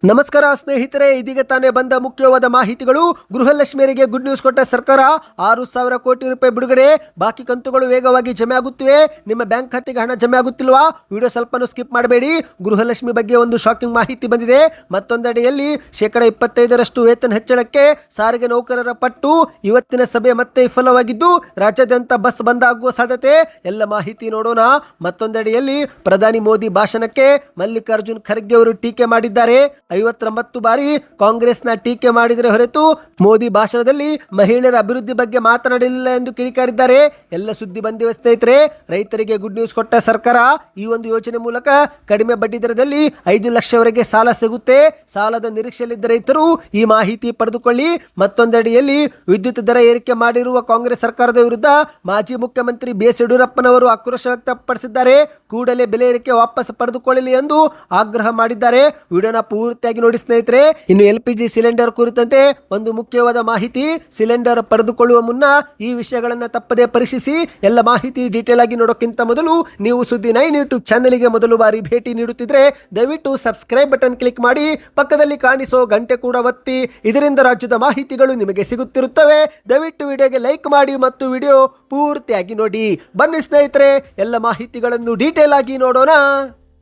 ನಮಸ್ಕಾರ ಸ್ನೇಹಿತರೆ, ಇದೀಗ ತಾನೇ ಬಂದ ಮುಖ್ಯವಾದ ಮಾಹಿತಿಗಳು. ಗೃಹಲಕ್ಷ್ಮಿಯರಿಗೆ ಗುಡ್ ನ್ಯೂಸ್ ಕೊಟ್ಟ ಸರ್ಕಾರ. 6,000 ಕೋಟಿ ರೂಪಾಯಿ ಬಿಡುಗಡೆ. ಬಾಕಿ ಕಂತುಗಳು ವೇಗವಾಗಿ ಜಮೆ ಆಗುತ್ತಿವೆ. ನಿಮ್ಮ ಬ್ಯಾಂಕ್ ಖಾತೆಗೆ ಹಣ ಜಮೆ ಆಗುತ್ತಿಲ್ವಾ? ವಿಡಿಯೋ ಸ್ವಲ್ಪನೂ ಸ್ಕಿಪ್ ಮಾಡಬೇಡಿ. ಗೃಹಲಕ್ಷ್ಮಿ ಬಗ್ಗೆ ಒಂದು ಶಾಕಿಂಗ್ ಮಾಹಿತಿ ಬಂದಿದೆ. ಮತ್ತೊಂದೆಡೆಯಲ್ಲಿ 25% ವೇತನ ಹೆಚ್ಚಳಕ್ಕೆ ಸಾರಿಗೆ ನೌಕರರ ಪಟ್ಟು. ಇವತ್ತಿನ ಸಭೆ ಮತ್ತೆ ವಿಫಲವಾಗಿದ್ದು ರಾಜ್ಯಾದ್ಯಂತ ಬಸ್ ಬಂದ್ ಆಗುವ ಸಾಧ್ಯತೆ. ಎಲ್ಲ ಮಾಹಿತಿ ನೋಡೋಣ. ಮತ್ತೊಂದೆಡೆಯಲ್ಲಿ ಪ್ರಧಾನಿ ಮೋದಿ ಭಾಷಣಕ್ಕೆ ಮಲ್ಲಿಕಾರ್ಜುನ್ ಖರ್ಗೆ ಅವರು ಟೀಕೆ ಮಾಡಿದ್ದಾರೆ. 59 ಬಾರಿ ಕಾಂಗ್ರೆಸ್ನ ಟೀಕೆ ಮಾಡಿದರೆ ಹೊರತು ಮೋದಿ ಭಾಷಣದಲ್ಲಿ ಮಹಿಳೆಯರ ಅಭಿವೃದ್ಧಿ ಬಗ್ಗೆ ಮಾತನಾಡಲಿಲ್ಲ ಎಂದು ಕಿಡಿಕಾರಿದ್ದಾರೆ. ಎಲ್ಲ ಸುದ್ದಿ ಬಂದಿವೆ ಸ್ನೇಹಿತರೆ. ರೈತರಿಗೆ ಗುಡ್ ನ್ಯೂಸ್ ಕೊಟ್ಟ ಸರ್ಕಾರ. ಈ ಒಂದು ಯೋಜನೆ ಮೂಲಕ ಕಡಿಮೆ ಬಡ್ಡಿ ದರದಲ್ಲಿ 5 ಲಕ್ಷವರೆಗೆ ಸಾಲ ಸಿಗುತ್ತೆ. ಸಾಲದ ನಿರೀಕ್ಷೆಯಲ್ಲಿದ್ದ ರೈತರು ಈ ಮಾಹಿತಿ ಪಡೆದುಕೊಳ್ಳಿ. ಮತ್ತೊಂದೆಡೆಯಲ್ಲಿ ವಿದ್ಯುತ್ ದರ ಏರಿಕೆ ಮಾಡಿರುವ ಕಾಂಗ್ರೆಸ್ ಸರ್ಕಾರದ ವಿರುದ್ಧ ಮಾಜಿ ಮುಖ್ಯಮಂತ್ರಿ BS ಯಡಿಯೂರಪ್ಪನವರು ಆಕ್ರೋಶ ವ್ಯಕ್ತಪಡಿಸಿದ್ದಾರೆ. ಕೂಡಲೇ ಬೆಲೆ ಏರಿಕೆ ವಾಪಸ್ ಪಡೆದುಕೊಳ್ಳಲಿ ಎಂದು ಆಗ್ರಹ ಮಾಡಿದ್ದಾರೆ. ವಿಡಿಯೋನ ಪೂರ್ತಿಯಾಗಿ ನೋಡಿ ಸ್ನೇಹಿತರೆ. ಇನ್ನು LPG ಸಿಲಿಂಡರ್ ಕುರಿತಂತೆ ಒಂದು ಮುಖ್ಯವಾದ ಮಾಹಿತಿ. ಸಿಲಿಂಡರ್ ಪಡೆದುಕೊಳ್ಳುವ ಮುನ್ನ ಈ ವಿಷಯಗಳನ್ನು ತಪ್ಪದೇ ಪರೀಕ್ಷಿಸಿ. ಎಲ್ಲ ಮಾಹಿತಿ ಡೀಟೇಲ್ ಆಗಿ ನೋಡೋಕ್ಕಿಂತ ಮೊದಲು ನೀವು ಸುದ್ದಿ 9 ಯೂಟ್ಯೂಬ್ ಚಾನೆಲ್ಗೆ ಮೊದಲು ಬಾರಿ ಭೇಟಿ ನೀಡುತ್ತಿದ್ರೆ ದಯವಿಟ್ಟು ಸಬ್ಸ್ಕ್ರೈಬ್ ಬಟನ್ ಕ್ಲಿಕ್ ಮಾಡಿ, ಪಕ್ಕದಲ್ಲಿ ಕಾಣಿಸೋ ಗಂಟೆ ಕೂಡ ಒತ್ತಿ. ಇದರಿಂದ ರಾಜ್ಯದ ಮಾಹಿತಿಗಳು ನಿಮಗೆ ಸಿಗುತ್ತಿರುತ್ತವೆ. ದಯವಿಟ್ಟು ವಿಡಿಯೋಗೆ ಲೈಕ್ ಮಾಡಿ ಮತ್ತು ವಿಡಿಯೋ ಪೂರ್ತಿಯಾಗಿ ನೋಡಿ. ಬನ್ನಿ ಸ್ನೇಹಿತರೆ, ಎಲ್ಲ ಮಾಹಿತಿಗಳನ್ನು ಡೀಟೇಲ್ ಆಗಿ ನೋಡೋಣ.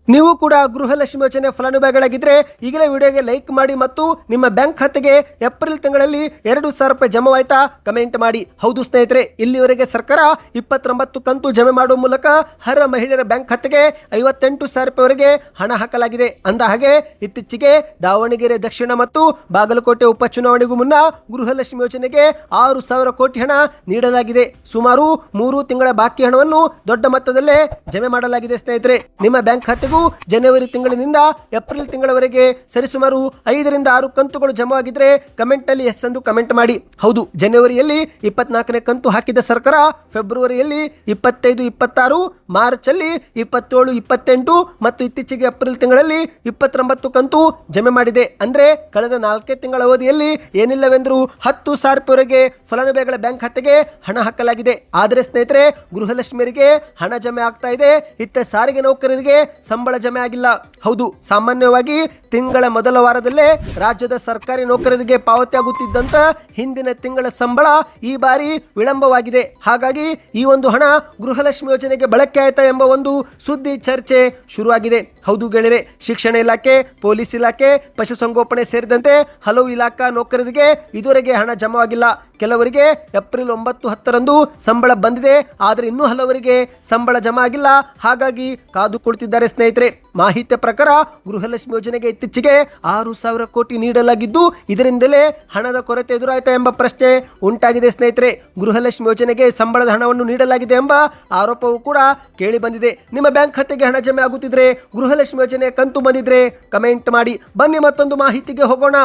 ನೀವು ಕೂಡ ಗೃಹಲಕ್ಷ್ಮಿ ಯೋಜನೆ ಫಲಾನುಭವಿಗಳಾಗಿದ್ದರೆ ಈಗಲೇ ವಿಡಿಯೋಗೆ ಲೈಕ್ ಮಾಡಿ ಮತ್ತು ನಿಮ್ಮ ಬ್ಯಾಂಕ್ ಖಾತೆಗೆ ಏಪ್ರಿಲ್ ತಿಂಗಳಲ್ಲಿ 2,000 ರೂಪಾಯಿ ಜಮವಾಯ್ತಾ ಕಮೆಂಟ್ ಮಾಡಿ. ಹೌದು ಸ್ನೇಹಿತರೆ, ಇಲ್ಲಿವರೆಗೆ ಸರ್ಕಾರ 29 ಕಂತು ಜಮೆ ಮಾಡುವ ಮೂಲಕ ಅರ್ಹ ಮಹಿಳೆಯರ ಬ್ಯಾಂಕ್ ಖಾತೆಗೆ 58,000 ರೂಪಾಯಿವರೆಗೆ ಹಣ ಹಾಕಲಾಗಿದೆ. ಅಂದ ಹಾಗೆ ಇತ್ತೀಚೆಗೆ ದಾವಣಗೆರೆ ದಕ್ಷಿಣ ಮತ್ತು ಬಾಗಲಕೋಟೆ ಉಪಚುನಾವಣೆಗೂ ಮುನ್ನ ಗೃಹಲಕ್ಷ್ಮಿ ಯೋಜನೆಗೆ 6,000 ಕೋಟಿ ಹಣ ನೀಡಲಾಗಿದೆ. ಸುಮಾರು 3 ತಿಂಗಳ ಬಾಕಿ ಹಣವನ್ನು ದೊಡ್ಡ ಮೊತ್ತದಲ್ಲೇ ಜಮೆ ಮಾಡಲಾಗಿದೆ ಸ್ನೇಹಿತರೆ. ನಿಮ್ಮ ಬ್ಯಾಂಕ್ ಖಾತೆಗೂ ಜನವರಿ ತಿಂಗಳಿನಿಂದ ಏಪ್ರಿಲ್ ತಿಂಗಳವರೆಗೆ ಸರಿಸುಮಾರು 5 ರಿಂದ 6 ಕಂತುಗಳು ಜಮವಾಗಿದ್ರೆ ಕಮೆಂಟ್ ನಲ್ಲಿ ಎಸ್ ಎಂದು ಕಮೆಂಟ್ ಮಾಡಿ. ಹೌದು, ಜನವರಿಯಲ್ಲಿ 24ನೇ ಕಂತು ಹಾಕಿದ ಸರ್ಕಾರ ಫೆಬ್ರವರಿಯಲ್ಲಿ 25, 26, ಮಾರ್ಚ್ ಅಲ್ಲಿ 27, 28 ಮತ್ತು ಇತ್ತೀಚೆಗೆ ಏಪ್ರಿಲ್ ತಿಂಗಳಲ್ಲಿ 29 ಕಂತು ಜಮೆ ಮಾಡಿದೆ. ಅಂದ್ರೆ ಕಳೆದ 4 ತಿಂಗಳ ಅವಧಿಯಲ್ಲಿ ಏನಿಲ್ಲವೆಂದರೂ 10,000 ರೂಪಾಯಿವರೆಗೆ ಫಲಾನುಭವಿಗಳ ಬ್ಯಾಂಕ್ ಖಾತೆಗೆ ಹಣ ಹಾಕಲಾಗಿದೆ. ಆದರೆ ಸ್ನೇಹಿತರೆ, ಗೃಹಲಕ್ಷ್ಮಿಯರಿಗೆ ಹಣ ಜಮೆ ಆಗ್ತಾ ಇದೆ. ಇತ್ತ ಸಾರಿಗೆ ನೌಕರರಿಗೆ ಸಂಬಳ ಜಮೆ ಆಗಿಲ್ಲ. ಹೌದು, ಸಾಮಾನ್ಯವಾಗಿ ತಿಂಗಳ ಮೊದಲ ವಾರದಲ್ಲೇ ರಾಜ್ಯದ ಸರ್ಕಾರಿ ನೌಕರರಿಗೆ ಪಾವತಿಯಾಗುತ್ತಿದ್ದಂತ ಹಿಂದಿನ ತಿಂಗಳ ಸಂಬಳ ಈ ಬಾರಿ ವಿಳಂಬವಾಗಿದೆ. ಹಾಗಾಗಿ ಈ ಒಂದು ಹಣ ಗೃಹಲಕ್ಷ್ಮಿ ಯೋಜನೆಗೆ ಬಳಕೆ ಆಯ್ತಾ ಎಂಬ ಒಂದು ಸುದ್ದಿ ಚರ್ಚೆ ಶುರುವಾಗಿದೆ. ಹೌದು ಗೆಳೆಯರೆ, ಶಿಕ್ಷಣ ಇಲಾಖೆ, ಪೊಲೀಸ್ ಇಲಾಖೆ, ಪಶುಸಂಗೋಪನೆ ಸೇರಿದಂತೆ ಹಲವು ಇಲಾಖಾ ನೌಕರರಿಗೆ ಇದುವರೆಗೆ ಹಣ ಜಮವಾಗಿಲ್ಲ. ಕೆಲವರಿಗೆ ಏಪ್ರಿಲ್ 9, 10ರಂದು ಸಂಬಳ ಬಂದಿದೆ. ಆದರೆ ಇನ್ನೂ ಹಲವರಿಗೆ ಸಂಬಳ ಜಮಾ ಆಗಿಲ್ಲ. ಹಾಗಾಗಿ ಕಾದು ಕುಳಿತಿದ್ದಾರೆ ಸ್ನೇಹಿತರೆ. ಮಾಹಿತಿಯ ಪ್ರಕಾರ ಗೃಹಲಕ್ಷ್ಮಿ ಯೋಜನೆಗೆ ಇತ್ತೀಚೆಗೆ 6,000 ಕೋಟಿ ನೀಡಲಾಗಿದ್ದು ಇದರಿಂದಲೇ ಹಣದ ಕೊರತೆ ಎದುರಾಯ್ತಾ ಎಂಬ ಪ್ರಶ್ನೆ ಉಂಟಾಗಿದೆ ಸ್ನೇಹಿತರೆ. ಗೃಹಲಕ್ಷ್ಮಿ ಯೋಜನೆಗೆ ಸಂಬಳದ ಹಣವನ್ನು ನೀಡಲಾಗಿದೆ ಎಂಬ ಆರೋಪವೂ ಕೂಡ ಕೇಳಿ ಬಂದಿದೆ. ನಿಮ್ಮ ಬ್ಯಾಂಕ್ ಖಾತೆಗೆ ಹಣ ಜಮೆ ಆಗುತ್ತಿದ್ರೆ, ಗೃಹಲಕ್ಷ್ಮಿ ಯೋಜನೆ ಕಂತು ಬಂದಿದ್ರೆ ಕಮೆಂಟ್ ಮಾಡಿ. ಬನ್ನಿ ಮತ್ತೊಂದು ಮಾಹಿತಿಗೆ ಹೋಗೋಣ.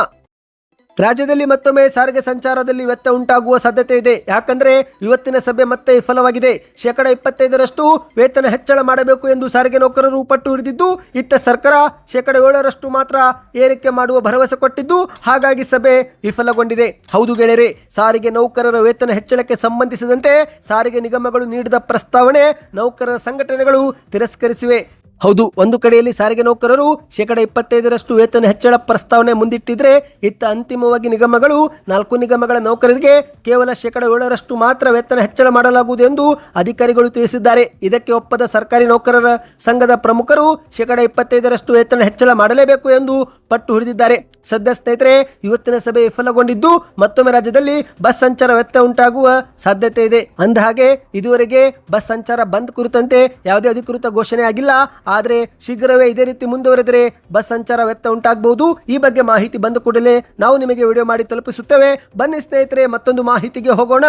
ರಾಜ್ಯದಲ್ಲಿ ಮತ್ತೊಮ್ಮೆ ಸಾರಿಗೆ ಸಂಚಾರದಲ್ಲಿ ವ್ಯತ್ಯಯ ಉಂಟಾಗುವ ಸಾಧ್ಯತೆ ಇದೆ. ಯಾಕಂದ್ರೆ ಇವತ್ತಿನ ಸಭೆ ಮತ್ತೆ ವಿಫಲವಾಗಿದೆ. 25% ವೇತನ ಹೆಚ್ಚಳ ಮಾಡಬೇಕು ಎಂದು ಸಾರಿಗೆ ನೌಕರರು ಪಟ್ಟು ಹಿಡಿದಿದ್ದು, ಇತ್ತ ಸರ್ಕಾರ 7% ಮಾತ್ರ ಏರಿಕೆ ಮಾಡುವ ಭರವಸೆ ಕೊಟ್ಟಿದ್ದು, ಹಾಗಾಗಿ ಸಭೆ ವಿಫಲಗೊಂಡಿದೆ. ಹೌದು ಗೆಳೆಯರೆ, ಸಾರಿಗೆ ನೌಕರರ ವೇತನ ಹೆಚ್ಚಳಕ್ಕೆ ಸಂಬಂಧಿಸಿದಂತೆ ಸಾರಿಗೆ ನಿಗಮಗಳು ನೀಡಿದ ಪ್ರಸ್ತಾವನೆ ನೌಕರರ ಸಂಘಟನೆಗಳು ತಿರಸ್ಕರಿಸಿವೆ. ಹೌದು, ಒಂದು ಕಡೆಯಲ್ಲಿ ಸಾರಿಗೆ ನೌಕರರು 25% ವೇತನ ಹೆಚ್ಚಳ ಪ್ರಸ್ತಾವನೆ ಮುಂದಿಟ್ಟಿದ್ರೆ, ಇತ್ತ ಅಂತಿಮವಾಗಿ ನಿಗಮಗಳು 4 ನಿಗಮಗಳ ನೌಕರರಿಗೆ ಕೇವಲ 7% ಮಾತ್ರ ವೇತನ ಹೆಚ್ಚಳ ಮಾಡಲಾಗುವುದು ಎಂದು ಅಧಿಕಾರಿಗಳು ತಿಳಿಸಿದ್ದಾರೆ. ಇದಕ್ಕೆ ಒಪ್ಪದ ಸರ್ಕಾರಿ ನೌಕರರ ಸಂಘದ ಪ್ರಮುಖರು 25% ವೇತನ ಹೆಚ್ಚಳ ಮಾಡಲೇಬೇಕು ಎಂದು ಪಟ್ಟು ಹಿಡಿದಿದ್ದಾರೆ. ಸದ್ಯ ಸ್ನೇಹಿತರೆ, ಇವತ್ತಿನ ಸಭೆ ವಿಫಲಗೊಂಡಿದ್ದು ಮತ್ತೊಮ್ಮೆ ರಾಜ್ಯದಲ್ಲಿ ಬಸ್ ಸಂಚಾರ ವ್ಯತ್ಯಯ ಉಂಟಾಗುವ ಸಾಧ್ಯತೆ ಇದೆ. ಅಂದಹಾಗೆ ಇದುವರೆಗೆ ಬಸ್ ಸಂಚಾರ ಬಂದ್ ಕುರಿತಂತೆ ಯಾವುದೇ ಅಧಿಕೃತ ಘೋಷಣೆ ಆಗಿಲ್ಲ. ಆದರೆ ಶೀಘ್ರವೇ ಇದೇ ರೀತಿ ಮುಂದುವರೆದರೆ ಬಸ್ ಸಂಚಾರ ವ್ಯತ್ಯಯ ಉಂಟಾಗಬಹುದು. ಈ ಬಗ್ಗೆ ಮಾಹಿತಿ ಬಂದ ಕೂಡಲೇ ನಾವು ನಿಮಗೆ ವಿಡಿಯೋ ಮಾಡಿ ತಲುಪಿಸುತ್ತೇವೆ. ಬನ್ನಿ ಸ್ನೇಹಿತರೆ, ಮತ್ತೊಂದು ಮಾಹಿತಿಗೆ ಹೋಗೋಣ.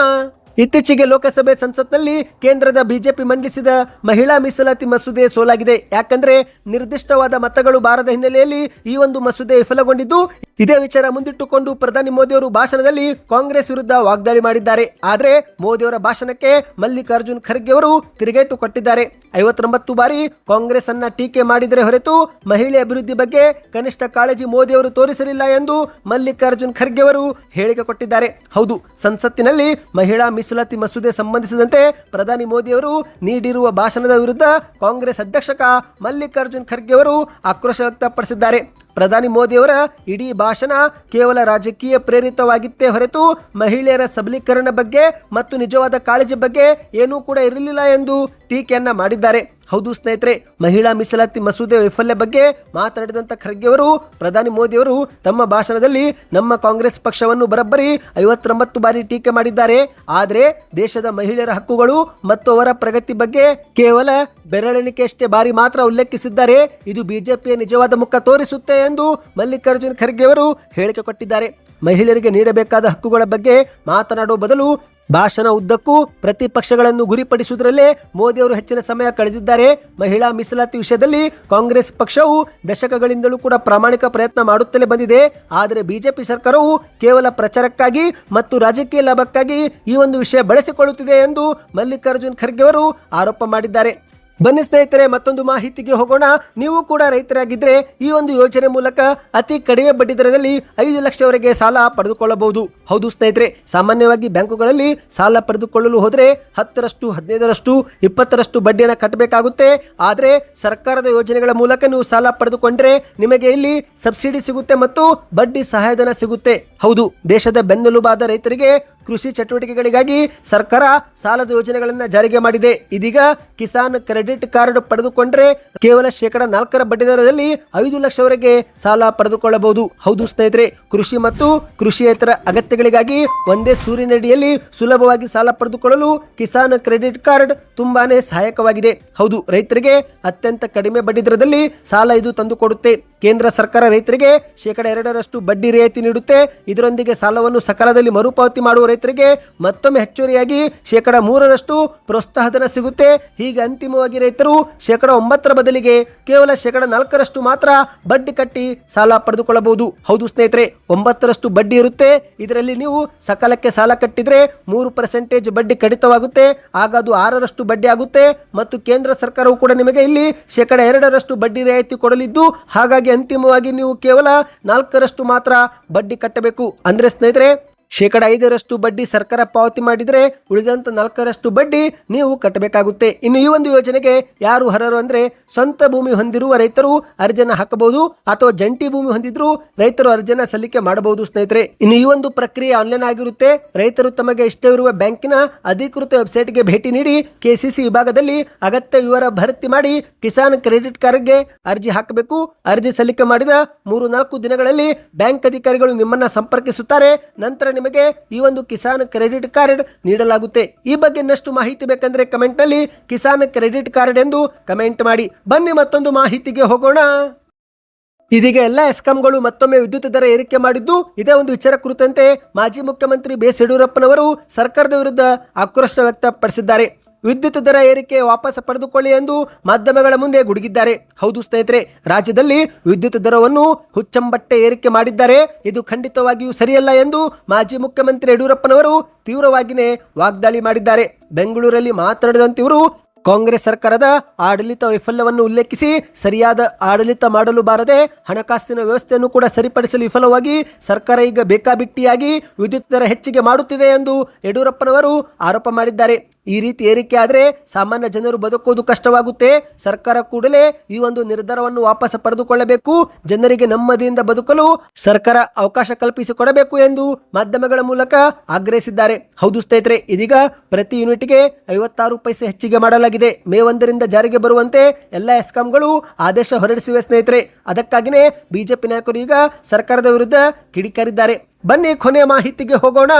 ಇತ್ತೀಚೆಗೆ ಲೋಕಸಭೆ ಸಂಸತ್ನಲ್ಲಿ ಕೇಂದ್ರದ ಬಿಜೆಪಿ ಮಂಡಿಸಿದ ಮಹಿಳಾ ಮೀಸಲಾತಿ ಮಸೂದೆ ಸೋಲಾಗಿದೆ. ಯಾಕಂದ್ರೆ ನಿರ್ದಿಷ್ಟವಾದ ಮತಗಳು ಬಾರದ ಹಿನ್ನೆಲೆಯಲ್ಲಿ ಈ ಒಂದು ಮಸೂದೆ ವಿಫಲಗೊಂಡಿದ್ದು, ಇದೇ ವಿಚಾರ ಮುಂದಿಟ್ಟುಕೊಂಡು ಪ್ರಧಾನಿ ಮೋದಿಯವರು ಭಾಷಣದಲ್ಲಿ ಕಾಂಗ್ರೆಸ್ ವಿರುದ್ಧ ವಾಗ್ದಾಳಿ ಮಾಡಿದ್ದಾರೆ. ಆದರೆ ಮೋದಿಯವರ ಭಾಷಣಕ್ಕೆ ಮಲ್ಲಿಕಾರ್ಜುನ್ ಖರ್ಗೆ ಅವರು ತಿರುಗೇಟು ಕೊಟ್ಟಿದ್ದಾರೆ. 59 ಬಾರಿ ಕಾಂಗ್ರೆಸ್ ಅನ್ನ ಟೀಕೆ ಮಾಡಿದರೆ ಹೊರತು ಮಹಿಳೆ ಅಭಿವೃದ್ಧಿ ಬಗ್ಗೆ ಕನಿಷ್ಠ ಕಾಳಜಿ ಮೋದಿಯವರು ತೋರಿಸಲಿಲ್ಲ ಎಂದು ಮಲ್ಲಿಕಾರ್ಜುನ್ ಖರ್ಗೆ ಅವರು ಹೇಳಿಕೆ ಕೊಟ್ಟಿದ್ದಾರೆ. ಹೌದು, ಸಂಸತ್ತಿನಲ್ಲಿ ಮಹಿಳಾ ಮೀಸಲಾತಿ ಮಸೂದೆ ಸಂಬಂಧಿಸಿದಂತೆ ಪ್ರಧಾನಿ ಮೋದಿಯವರು ನೀಡಿರುವ ಭಾಷಣದ ವಿರುದ್ಧ ಕಾಂಗ್ರೆಸ್ ಅಧ್ಯಕ್ಷ ಮಲ್ಲಿಕಾರ್ಜುನ್ ಖರ್ಗೆ ಅವರು ಆಕ್ರೋಶ ವ್ಯಕ್ತಪಡಿಸಿದ್ದಾರೆ. ಪ್ರಧಾನಿ ಮೋದಿಯವರ ಇಡೀ ಭಾಷಣ ಕೇವಲ ರಾಜಕೀಯ ಪ್ರೇರಿತವಾಗಿತ್ತೇ ಹೊರತು ಮಹಿಳೆಯರ ಸಬಲೀಕರಣ ಬಗ್ಗೆ ಮತ್ತು ನಿಜವಾದ ಕಾಳಜಿ ಬಗ್ಗೆ ಏನೂ ಕೂಡ ಇರಲಿಲ್ಲ ಎಂದು ಟೀಕೆಯನ್ನ ಮಾಡಿದ್ದಾರೆ. ಹೌದು ಸ್ನೇಹಿತರೆ, ಮಹಿಳಾ ಮೀಸಲಾತಿ ಮಸೂದೆ ವೈಫಲ್ಯ ಬಗ್ಗೆ ಮಾತನಾಡಿದಂಥ ಖರ್ಗೆ ಅವರು ಪ್ರಧಾನಿ ಮೋದಿಯವರು ತಮ್ಮ ಭಾಷಣದಲ್ಲಿ ನಮ್ಮ ಕಾಂಗ್ರೆಸ್ ಪಕ್ಷವನ್ನು ಬರೋಬ್ಬರಿ 59 ಬಾರಿ ಟೀಕೆ ಮಾಡಿದ್ದಾರೆ. ಆದರೆ ದೇಶದ ಮಹಿಳೆಯರ ಹಕ್ಕುಗಳು ಮತ್ತು ಅವರ ಪ್ರಗತಿ ಬಗ್ಗೆ ಕೇವಲ ಬೆರಳೆಣಿಕೆಯಷ್ಟೇ ಬಾರಿ ಮಾತ್ರ ಉಲ್ಲೇಖಿಸಿದ್ದಾರೆ. ಇದು ಬಿಜೆಪಿಯ ನಿಜವಾದ ಮುಖ ತೋರಿಸುತ್ತೆ ಎಂದು ಮಲ್ಲಿಕಾರ್ಜುನ್ ಖರ್ಗೆ ಅವರು ಹೇಳಿಕೆ ಕೊಟ್ಟಿದ್ದಾರೆ. ಮಹಿಳೆಯರಿಗೆ ನೀಡಬೇಕಾದ ಹಕ್ಕುಗಳ ಬಗ್ಗೆ ಮಾತನಾಡುವ ಬದಲು ಭಾಷಣ ಉದ್ದಕ್ಕೂ ಪ್ರತಿಪಕ್ಷಗಳನ್ನು ಗುರಿಪಡಿಸುವುದರಲ್ಲೇ ಮೋದಿ ಅವರು ಹೆಚ್ಚಿನ ಸಮಯ ಕಳೆದಿದ್ದಾರೆ. ಮಹಿಳಾ ಮೀಸಲಾತಿ ವಿಷಯದಲ್ಲಿ ಕಾಂಗ್ರೆಸ್ ಪಕ್ಷವು ದಶಕಗಳಿಂದಲೂ ಕೂಡ ಪ್ರಾಮಾಣಿಕ ಪ್ರಯತ್ನ ಮಾಡುತ್ತಲೇ ಬಂದಿದೆ. ಆದರೆ ಬಿಜೆಪಿ ಸರ್ಕಾರವು ಕೇವಲ ಪ್ರಚಾರಕ್ಕಾಗಿ ಮತ್ತು ರಾಜಕೀಯ ಲಾಭಕ್ಕಾಗಿ ಈ ಒಂದು ವಿಷಯ ಬಳಸಿಕೊಳ್ಳುತ್ತಿದೆ ಎಂದು ಮಲ್ಲಿಕಾರ್ಜುನ್ ಖರ್ಗೆ ಅವರು ಆರೋಪ ಮಾಡಿದ್ದಾರೆ. ಬನ್ನಿ ಸ್ನೇಹಿತರೆ, ಮತ್ತೊಂದು ಮಾಹಿತಿಗೆ ಹೋಗೋಣ. ನೀವು ಕೂಡ ರೈತರಾಗಿದ್ದರೆ ಈ ಒಂದು ಯೋಜನೆ ಮೂಲಕ ಅತಿ ಕಡಿಮೆ ಬಡ್ಡಿ ದರದಲ್ಲಿ 5 ಲಕ್ಷವರೆಗೆ ಸಾಲ ಪಡೆದುಕೊಳ್ಳಬಹುದು. ಹೌದು ಸ್ನೇಹಿತರೆ, ಸಾಮಾನ್ಯವಾಗಿ ಬ್ಯಾಂಕುಗಳಲ್ಲಿ ಸಾಲ ಪಡೆದುಕೊಳ್ಳಲು ಹೋದರೆ 10ರಷ್ಟು, 15ರಷ್ಟು, 20ರಷ್ಟು ಬಡ್ಡಿಯನ್ನು ಕಟ್ಟಬೇಕಾಗುತ್ತೆ. ಆದರೆ ಸರ್ಕಾರದ ಯೋಜನೆಗಳ ಮೂಲಕ ನೀವು ಸಾಲ ಪಡೆದುಕೊಂಡ್ರೆ ನಿಮಗೆ ಇಲ್ಲಿ ಸಬ್ಸಿಡಿ ಸಿಗುತ್ತೆ ಮತ್ತು ಬಡ್ಡಿ ಸಹಾಯಧನ ಸಿಗುತ್ತೆ. ಹೌದು, ದೇಶದ ಬೆನ್ನೆಲುಬಾದ ರೈತರಿಗೆ ಕೃಷಿ ಚಟುವಟಿಕೆಗಳಿಗಾಗಿ ಸರ್ಕಾರ ಸಾಲದ ಯೋಜನೆಗಳನ್ನು ಜಾರಿಗೆ ಮಾಡಿದೆ. ಇದೀಗ ಕಿಸಾನ್ ಕ್ರೆಡಿಟ್ ಕಾರ್ಡ್ ಪಡೆದುಕೊಂಡ್ರೆ ಕೇವಲ 4% ಬಡ್ಡಿ ದರದಲ್ಲಿ 5 ಲಕ್ಷವರೆಗೆ ಸಾಲ ಪಡೆದುಕೊಳ್ಳಬಹುದು. ಹೌದು ಸ್ನೇಹಿತರೆ, ಕೃಷಿ ಮತ್ತು ಕೃಷಿಯೇತರ ಅಗತ್ಯಗಳಿಗಾಗಿ ಒಂದೇ ಸೂರಿನಡಿಯಲ್ಲಿ ಸುಲಭವಾಗಿ ಸಾಲ ಪಡೆದುಕೊಳ್ಳಲು ಕಿಸಾನ್ ಕ್ರೆಡಿಟ್ ಕಾರ್ಡ್ ತುಂಬಾನೇ ಸಹಾಯಕವಾಗಿದೆ. ಹೌದು, ರೈತರಿಗೆ ಅತ್ಯಂತ ಕಡಿಮೆ ಬಡ್ಡಿ ದರದಲ್ಲಿ ಸಾಲ ಇದು ತಂದುಕೊಡುತ್ತೆ. ಕೇಂದ್ರ ಸರ್ಕಾರ ರೈತರಿಗೆ 2% ಬಡ್ಡಿ ರಿಯಾಯಿತಿ ನೀಡುತ್ತೆ. ಇದರೊಂದಿಗೆ ಸಾಲವನ್ನು ಸಕಾಲದಲ್ಲಿ ಮರುಪಾವತಿ ಮಾಡುವ ರೈತರಿಗೆ ಮತ್ತೊಮ್ಮೆ ಹೆಚ್ಚುವರಿಯಾಗಿ 3% ಪ್ರೋತ್ಸಾಹಧನ ಸಿಗುತ್ತೆ. ಹೀಗೆ ಅಂತಿಮವಾಗಿ ರೈತರು 9% ಬದಲಿಗೆ ಕೇವಲ 4% ಮಾತ್ರ ಬಡ್ಡಿ ಕಟ್ಟಿ ಸಾಲ ಪಡೆದುಕೊಳ್ಳಬಹುದು. ಹೌದು ಸ್ನೇಹಿತರೆ, 9% ಬಡ್ಡಿ ಇರುತ್ತೆ. ಇದರಲ್ಲಿ ನೀವು ಸಕಾಲಕ್ಕೆ ಸಾಲ ಕಟ್ಟಿದ್ರೆ 3% ಬಡ್ಡಿ ಕಡಿತವಾಗುತ್ತೆ. ಆಗ ಅದು 6% ಬಡ್ಡಿ ಆಗುತ್ತೆ ಮತ್ತು ಕೇಂದ್ರ ಸರ್ಕಾರವು ಕೂಡ ನಿಮಗೆ ಇಲ್ಲಿ 2% ಬಡ್ಡಿ ರಿಯಾಯಿತಿ ಕೊಡಲಿದ್ದು, ಹಾಗಾಗಿ ಅಂತಿಮವಾಗಿ ನೀವು ಕೇವಲ 4% ಮಾತ್ರ ಬಡ್ಡಿ ಕಟ್ಟಬೇಕು. ಅಂದ್ರೆ ಸ್ನೇಹಿತರೆ, 5% ಬಡ್ಡಿ ಸರ್ಕಾರ ಪಾವತಿ ಮಾಡಿದರೆ ಉಳಿದಂತ 4% ಬಡ್ಡಿ ನೀವು ಕಟ್ಟಬೇಕಾಗುತ್ತೆ. ಇನ್ನು ಈ ಒಂದು ಯೋಜನೆಗೆ ಯಾರು ಅರ್ಹರು ಅಂದ್ರೆ ಸ್ವಂತ ಭೂಮಿ ಹೊಂದಿರುವ ರೈತರು ಅರ್ಜಿಯನ್ನು ಹಾಕಬಹುದು ಅಥವಾ ಜಂಟಿ ಭೂಮಿ ಹೊಂದಿದ್ರು ರೈತರು ಅರ್ಜಿಯನ್ನು ಸಲ್ಲಿಕೆ ಮಾಡಬಹುದು. ಸ್ನೇಹಿತರೆ, ಇನ್ನು ಈ ಒಂದು ಪ್ರಕ್ರಿಯೆ ಆನ್ಲೈನ್ ಆಗಿರುತ್ತೆ. ರೈತರು ತಮಗೆ ಇಷ್ಟವಿರುವ ಬ್ಯಾಂಕಿನ ಅಧಿಕೃತ ವೆಬ್ಸೈಟ್ಗೆ ಭೇಟಿ ನೀಡಿ ಕೆಸಿಸಿ ವಿಭಾಗದಲ್ಲಿ ಅಗತ್ಯ ವಿವರ ಭರ್ತಿ ಮಾಡಿ ಕಿಸಾನ್ ಕ್ರೆಡಿಟ್ ಕಾರ್ಡ್ಗೆ ಅರ್ಜಿ ಹಾಕಬೇಕು. ಅರ್ಜಿ ಸಲ್ಲಿಕೆ ಮಾಡಿದ 3-4 ದಿನಗಳಲ್ಲಿ ಬ್ಯಾಂಕ್ ಅಧಿಕಾರಿಗಳು ನಿಮ್ಮನ್ನ ಸಂಪರ್ಕಿಸುತ್ತಾರೆ. ನಂತರ ನಿಮಗೆ ಈ ಒಂದು ಕಿಸಾನ್ ಕ್ರೆಡಿಟ್ ಕಾರ್ಡ್ ನೀಡಲಾಗುತ್ತೆ. ಈ ಬಗ್ಗೆ ಇನ್ನಷ್ಟು ಮಾಹಿತಿ ಬೇಕಂದ್ರೆ ಕಮೆಂಟ್ ನಲ್ಲಿ ಕಿಸಾನ್ ಕ್ರೆಡಿಟ್ ಕಾರ್ಡ್ ಎಂದು ಕಮೆಂಟ್ ಮಾಡಿ. ಬನ್ನಿ ಮತ್ತೊಂದು ಮಾಹಿತಿಗೆ ಹೋಗೋಣ. ಇದೀಗ ಎಲ್ಲ ಎಸ್ಕಾಂಗಳು ಮತ್ತೊಮ್ಮೆ ವಿದ್ಯುತ್ ದರ ಏರಿಕೆ ಮಾಡಿದ್ದು, ಇದೇ ಒಂದು ವಿಚಾರ ಕುರಿತಂತೆ ಮಾಜಿ ಮುಖ್ಯಮಂತ್ರಿ ಬಿಎಸ್ ಯಡಿಯೂರಪ್ಪನವರು ಸರ್ಕಾರದ ವಿರುದ್ಧ ಆಕ್ರೋಶ ವ್ಯಕ್ತಪಡಿಸಿದ್ದಾರೆ. ವಿದ್ಯುತ್ ದರ ಏರಿಕೆ ವಾಪಸ್ ಪಡೆದುಕೊಳ್ಳಿ ಎಂದು ಮಾಧ್ಯಮಗಳ ಮುಂದೆ ಗುಡುಗಿದ್ದಾರೆ. ಹೌದು ಸ್ನೇಹಿತರೆ, ರಾಜ್ಯದಲ್ಲಿ ವಿದ್ಯುತ್ ದರವನ್ನು ಹುಚ್ಚಂಬಟ್ಟೆ ಏರಿಕೆ ಮಾಡಿದ್ದಾರೆ. ಇದು ಖಂಡಿತವಾಗಿಯೂ ಸರಿಯಲ್ಲ ಎಂದು ಮಾಜಿ ಮುಖ್ಯಮಂತ್ರಿ ಯಡಿಯೂರಪ್ಪನವರು ತೀವ್ರವಾಗಿಯೇ ವಾಗ್ದಾಳಿ ಮಾಡಿದ್ದಾರೆ. ಬೆಂಗಳೂರಲ್ಲಿ ಮಾತನಾಡಿದಂತೆ ಇವರು ಕಾಂಗ್ರೆಸ್ ಸರ್ಕಾರದ ಆಡಳಿತ ವೈಫಲ್ಯವನ್ನು ಉಲ್ಲೇಖಿಸಿ ಸರಿಯಾದ ಆಡಳಿತ ಮಾಡಲು ಬಾರದೆ ಹಣಕಾಸಿನ ವ್ಯವಸ್ಥೆಯನ್ನು ಕೂಡ ಸರಿಪಡಿಸಲು ವಿಫಲವಾಗಿ ಸರ್ಕಾರ ಈಗ ಬೇಕಾಬಿಟ್ಟಿಯಾಗಿ ವಿದ್ಯುತ್ ದರ ಹೆಚ್ಚಿಗೆ ಮಾಡುತ್ತಿದೆ ಎಂದು ಯಡಿಯೂರಪ್ಪನವರು ಆರೋಪ ಮಾಡಿದ್ದಾರೆ. ಈ ರೀತಿ ಏರಿಕೆ ಆದರೆ ಸಾಮಾನ್ಯ ಜನರು ಬದುಕುವುದು ಕಷ್ಟವಾಗುತ್ತೆ. ಸರ್ಕಾರ ಕೂಡಲೇ ಈ ಒಂದು ನಿರ್ಧಾರವನ್ನು ವಾಪಸ್ ಪಡೆದುಕೊಳ್ಳಬೇಕು. ಜನರಿಗೆ ನೆಮ್ಮದಿಯಿಂದ ಬದುಕಲು ಸರ್ಕಾರ ಅವಕಾಶ ಕಲ್ಪಿಸಿಕೊಡಬೇಕು ಎಂದು ಮಾಧ್ಯಮಗಳ ಮೂಲಕ ಆಗ್ರಹಿಸಿದ್ದಾರೆ. ಹೌದು ಸ್ನೇಹಿತರೆ, ಇದೀಗ ಪ್ರತಿ ಯೂನಿಟ್ಗೆ 56 ಪೈಸೆ ಹೆಚ್ಚಿಗೆ ಮಾಡಲಾಗಿದೆ. ಮೇ 1ರಿಂದ ಜಾರಿಗೆ ಬರುವಂತೆ ಎಲ್ಲ ಎಸ್ಕಾಂಗಳು ಆದೇಶ ಹೊರಡಿಸಿವೆ ಸ್ನೇಹಿತರೆ. ಅದಕ್ಕಾಗಿಯೇ ಬಿಜೆಪಿ ನಾಯಕರು ಈಗ ಸರ್ಕಾರದ ವಿರುದ್ಧ ಕಿಡಿಕಾರಿದ್ದಾರೆ. ಬನ್ನಿ ಕೊನೆಯ ಮಾಹಿತಿಗೆ ಹೋಗೋಣ.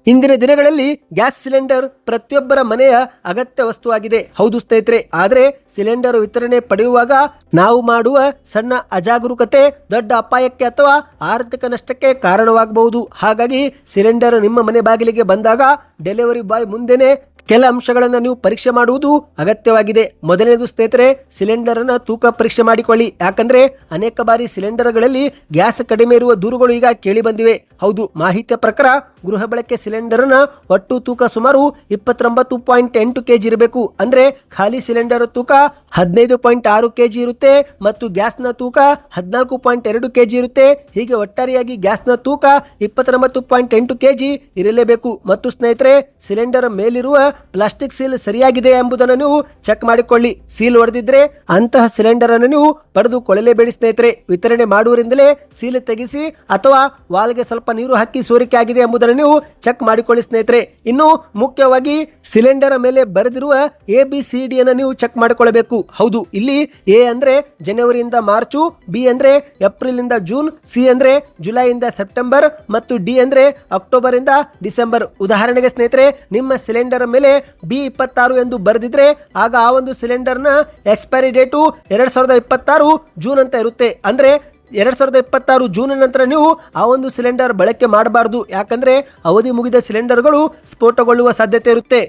ಇಂದಿನ ದಿನಗಳಲ್ಲಿ ಗ್ಯಾಸ್ ಸಿಲಿಂಡರ್ ಪ್ರತಿಯೊಬ್ಬರ ಮನೆಯ ಅಗತ್ಯ ವಸ್ತುವಾಗಿದೆ. ಹೌದು ಸ್ನೇಹಿತರೆ, ಆದರೆ ಸಿಲಿಂಡರ್ ವಿತರಣೆ ಪಡೆಯುವಾಗ ನಾವು ಮಾಡುವ ಸಣ್ಣ ಅಜಾಗರೂಕತೆ ದೊಡ್ಡ ಅಪಾಯಕ್ಕೆ ಅಥವಾ ಆರ್ಥಿಕ ನಷ್ಟಕ್ಕೆ ಕಾರಣವಾಗಬಹುದು. ಹಾಗಾಗಿ ಸಿಲಿಂಡರ್ ನಿಮ್ಮ ಮನೆ ಬಾಗಿಲಿಗೆ ಬಂದಾಗ ಡೆಲಿವರಿ ಬಾಯ್ ಮುಂದೆನೆ ಕೆಲ ಅಂಶಗಳನ್ನು ನೀವು ಪರೀಕ್ಷೆ ಮಾಡುವುದು ಅಗತ್ಯವಾಗಿದೆ. ಮೊದಲನೇದು ಸ್ನೇಹಿತರೆ, ಸಿಲಿಂಡರ್ ಅನ್ನ ತೂಕ ಪರೀಕ್ಷೆ ಮಾಡಿಕೊಳ್ಳಿ. ಯಾಕಂದ್ರೆ ಅನೇಕ ಬಾರಿ ಸಿಲಿಂಡರ್ಗಳಲ್ಲಿ ಗ್ಯಾಸ್ ಕಡಿಮೆ ಇರುವ ದೂರುಗಳು ಈಗ ಕೇಳಿ ಬಂದಿವೆ. ಹೌದು, ಮಾಹಿತಿಯ ಪ್ರಕಾರ ಗೃಹ ಬಳಕೆ ಸಿಲಿಂಡರ್ನ ಒಟ್ಟು ತೂಕ ಸುಮಾರು 29.8 ಕೆಜಿ ಇರಬೇಕು. ಅಂದ್ರೆ ಖಾಲಿ ಸಿಲಿಂಡರ್ ತೂಕ 15.6 ಕೆಜಿ ಇರುತ್ತೆ ಮತ್ತು ಗ್ಯಾಸ್ನ ತೂಕ 14.2 ಕೆಜಿ ಇರುತ್ತೆ. ಹೀಗೆ ಒಟ್ಟಾರೆಯಾಗಿ ಗ್ಯಾಸ್ನ ತೂಕ 29.8 ಕೆಜಿ ಇರಲೇಬೇಕು. ಮತ್ತು ಸ್ನೇಹಿತರೆ, ಸಿಲಿಂಡರ್ ಮೇಲಿರುವ ಪ್ಲಾಸ್ಟಿಕ್ ಸೀಲ್ ಸರಿಯಾಗಿದೆ ಎಂಬುದನ್ನು ನೀವು ಚೆಕ್ ಮಾಡಿಕೊಳ್ಳಿ. ಸೀಲ್ ಹೊಡೆದಿದ್ರೆ ಅಂತಹ ಸಿಲಿಂಡರ್ ಅನ್ನು ನೀವು ಪಡೆದುಕೊಳ್ಳಲೇಬೇಡಿ ಸ್ನೇಹಿತರೆ. ವಿತರಣೆ ಮಾಡುವರಿಂದಲೇ ಸೀಲ್ ತೆಗೆಸಿ ಅಥವಾ ವಾಲ್ಗೆ ಸ್ವಲ್ಪ ನೀರು ಹಾಕಿ ಸೋರಿಕೆ ಆಗಿದೆ ಎಂಬುದನ್ನು ನೀವು ಚೆಕ್ ಮಾಡಿಕೊಳ್ಳಿ ಸ್ನೇಹಿತರೆ. ಇನ್ನು ಮುಖ್ಯವಾಗಿ ಸಿಲಿಂಡರ್ ಮೇಲೆ ಬರೆದಿರುವ ABCD ಅನ್ನು ನೀವು ಚೆಕ್ ಮಾಡಿಕೊಳ್ಳಬೇಕು. ಹೌದು, ಇಲ್ಲಿ A ಅಂದ್ರೆ ಜನವರಿಯಿಂದ ಮಾರ್ಚು, B ಅಂದ್ರೆ ಏಪ್ರಿಲ್ ಇಂದ ಜೂನ್, C ಅಂದ್ರೆ ಜುಲೈಯಿಂದ ಸೆಪ್ಟೆಂಬರ್ ಮತ್ತು D ಅಂದ್ರೆ ಅಕ್ಟೋಬರ್ ಇಂದ ಡಿಸೆಂಬರ್. ಉದಾಹರಣೆಗೆ ಸ್ನೇಹಿತರೆ, ನಿಮ್ಮ ಸಿಲಿಂಡರ್ ಮೇಲೆ B26 ಎಂದು ಬರೆದಿದ್ರೆ ಆಗ ಆ ಒಂದು ಸಿಲಿಂಡರ್ನ ಎಕ್ಸ್ಪೈರಿ ಡೇಟು 2026 ಜೂನ್ ಅಂತ ಇರುತ್ತೆ. ಅಂದ್ರೆ 2026 ಜೂನ್ ನಂತರ ನೀವು ಆ ಒಂದು ಸಿಲಿಂಡರ್ ಬಳಕೆ ಮಾಡಬಾರದು. ಯಾಕಂದ್ರೆ ಅವಧಿ ಮುಗಿದ ಸಿಲಿಂಡರ್ಗಳು ಸ್ಫೋಟಗೊಳ್ಳುವ ಸಾಧ್ಯತೆ ಇರುತ್ತೆ.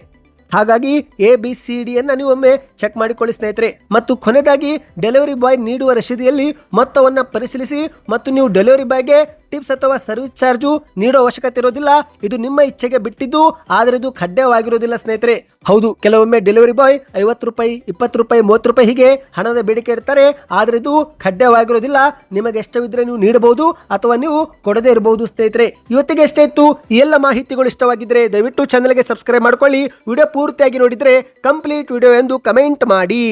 ಹಾಗಾಗಿ ABCD ಅನ್ನು ನೀವು ಒಮ್ಮೆ ಚೆಕ್ ಮಾಡಿಕೊಳ್ಳಿ ಸ್ನೇಹಿತರೆ. ಮತ್ತು ಕೊನೆಯದಾಗಿ ಡೆಲಿವರಿ ಬಾಯ್ ನೀಡುವ ರಶೀದಿಯಲ್ಲಿ ಮೊತ್ತವನ್ನು ಪರಿಶೀಲಿಸಿ ಮತ್ತು ನೀವು ಡೆಲಿವರಿ ಬಾಯ್ಗೆ ಟಿಪ್ಸ್ ಅಥವಾ ಸರ್ವಿಸ್ ಚಾರ್ಜು ನೀಡೋ ಅವಶ್ಯಕತೆ ಇರೋದಿಲ್ಲ. ಇದು ನಿಮ್ಮ ಇಚ್ಛೆಗೆ ಬಿಟ್ಟಿದ್ದು, ಆದರೆ ಇದು ಕಡ್ಡಾಯವಾಗಿರೋದಿಲ್ಲ ಸ್ನೇಹಿತರೆ. ಹೌದು, ಕೆಲವೊಮ್ಮೆ ಡೆಲಿವರಿ ಬಾಯ್ 50 ರೂಪಾಯಿ, 20 ರೂಪಾಯಿ, 30 ರೂಪಾಯಿ ಹೀಗೆ ಹಣದ ಬೇಡಿಕೆ ಇಡ್ತಾರೆ. ಆದರೆ ಇದು ಕಡ್ಡಾಯವಾಗಿರೋದಿಲ್ಲ. ನಿಮಗೆ ಇಷ್ಟವಿದ್ರೆ ನೀವು ನೀಡಬಹುದು ಅಥವಾ ನೀವು ಕೊಡದೇ ಇರಬಹುದು ಸ್ನೇಹಿತರೆ. ಇವತ್ತಿಗೆ ಎಷ್ಟೇ ಇತ್ತು. ಈ ಎಲ್ಲ ಮಾಹಿತಿಗಳು ಇಷ್ಟವಾಗಿದ್ರೆ ದಯವಿಟ್ಟು ಚಾನಲ್ಗೆ ಸಬ್ಸ್ಕ್ರೈಬ್ ಮಾಡ್ಕೊಳ್ಳಿ. ವಿಡಿಯೋ ಪೂರ್ತಿಯಾಗಿ ನೋಡಿದ್ರೆ ಕಂಪ್ಲೀಟ್ ವಿಡಿಯೋ ಎಂದು ಕಮೆಂಟ್ ಮಾಡಿ.